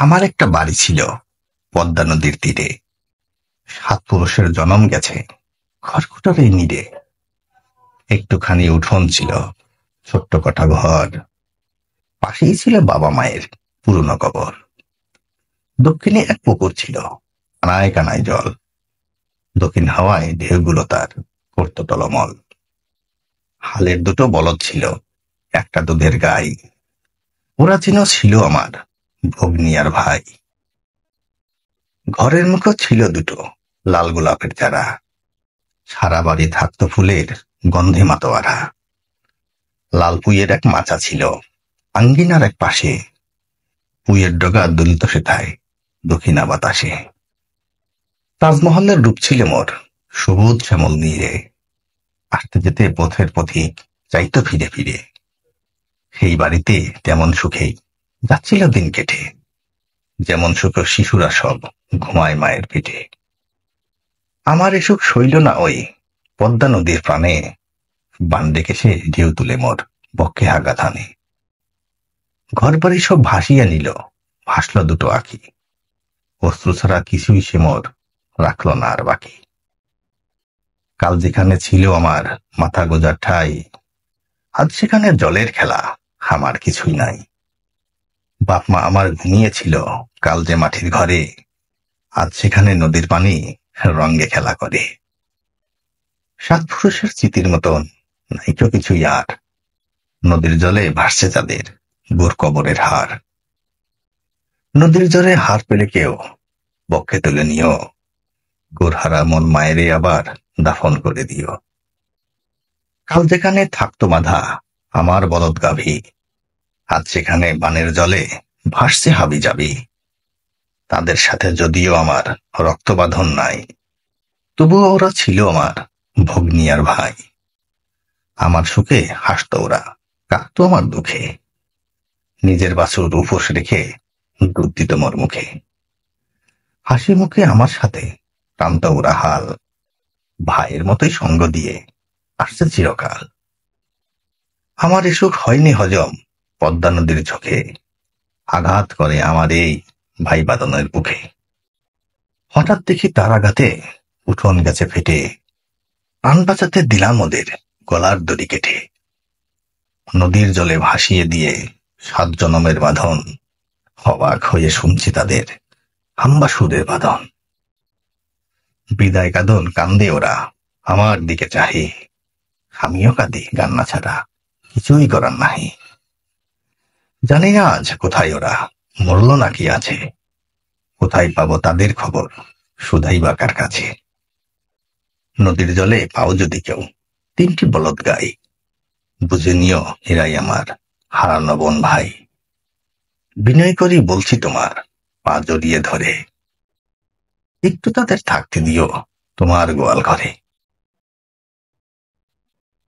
আমার একটা বাড়ি ছিল পদ্মা নদীর তীরে। ৭ পুরুষের জনম গেছে খড়কুটোর এই নিরে। একটুখানি উঠোন ছিল, ছোট্ট কটা ঘর, পাশেই ছিল বাবা মায়ের পুরনো কবর। দক্ষিণে এক পুকুর ছিল, কানায় কানায় জল। দক্ষিণ হাওয়ায় ঢেউগুলো তার করত টলমল। হালের দুটো বলদ ছিল, একটা দুধের গাই। ওরা যেন ছিল আমার ভগ্নী আর ভাই। ঘরের মুখও ছিল দুটো লাল গোলাপের চারা। সারা বাড়ি থাকতো ফুলের গন্ধে মাতোয়ারা। লাল পুইয়ের এক মাচা ছিল আঙ্গিনার এক পাশে। পুইয়ের ডগা দুলিত সেথায় দক্ষিণা বাতাসে। তাজমহলের রূপ ছিল মোর সবুজ শ্যামল নীরে। আসতে যেতে পথের পথিক চাইতো ফিরে ফিরে। সেই বাড়িতে তেমন সুখেই যাচ্ছিল দিন কেটে, যেমন সুখ শিশুরা সব ঘুমায় মায়ের পেটে। আমার এ সুখ সইল না ওই পদ্মা নদীর প্রাণে। বান ডেকে সে ঢেউ তুলে মোর বক্ষে আঘাত হানে। ঘর বাড়ি সব ভাসিয়া নিল, ভাসল দুটো আঁখি। অস্ত্র ছাড়া কিছুই সে মোর রাখল না আর বাকি। কাল যেখানে ছিল আমার মাথা গোজার ঠাই, আজ সেখানে জলের খেলা, আমার কিছুই নাই। বাপ মা আমার ঘুমিয়েছিল কাল যে মাটির ঘরে, আজ সেখানে নদীর পানি রঙ্গে খেলা করে। ৭ পুরুষের স্মৃতির মতন নাইতো কিছুই আর। নদীর জলে ভাসছে তাদের গোর কবরের হার। নদীর জলে হার পেলে কেউ বক্ষে তুলে নিও। গোরহারা মন মায়েরে আবার দাফন করে দিও। কাল যেখানে থাকতো বাঁধা আমার বলদ গাভী, আজ সেখানে বানের জলে ভাসছে হাবি যাবি। তাদের সাথে যদিও আমার রক্তবাঁধন নাই, তবুও ওরা ছিল আমার ভগ্নী আর ভাই। আমার সুখে হাসতো ওরা, কাঁদতো আমার দুঃখে। নিজের বাছুর উপোস রেখে দুধ দিত মোর মুখে। হাসি মুখে আমার সাথে টানত ওরা হাল, ভাইয়ের মতোই সঙ্গ দিয়ে আসছে চিরকাল। আমার এ সুখ হয়নি হজম পদ্মা নদীর চোখে। আঘাত করে আমার এই ভাই বাদনের বুকে। হঠাৎ দেখি তার আঘাতে উঠোন গেছে ফেটে। প্রাণ বাঁচাতে দিলাম ওদের গলার দড়ি কেটে। নদীর জলে ভাসিয়ে দিয়ে ৭ জনমের বাঁধন। অবাক হয়ে শুনছি তাদের হাম্বা সুরের বাঁধন। বিদায় কাঁদন কান্দে ওরা আমার দিকে চাহে। আমিও কাঁদি কান্না ছাড়া কিছুই করার নাহি। জানি না আজ কোথায় ওরা, মরল নাকি আছে। কোথায় পাবো তাদের খবর, শুধাই বা কার কাছে। নদীর জলে পাও যদি কেউ ৩টি বলদ গাই, বুঝে নিও এরাই আমার হারানো বোন ভাই। বিনয় করি বলছি তোমার পা জড়িয়ে ধরে, একটু তাদের থাকতে দিও তোমার গোয়াল ঘরে।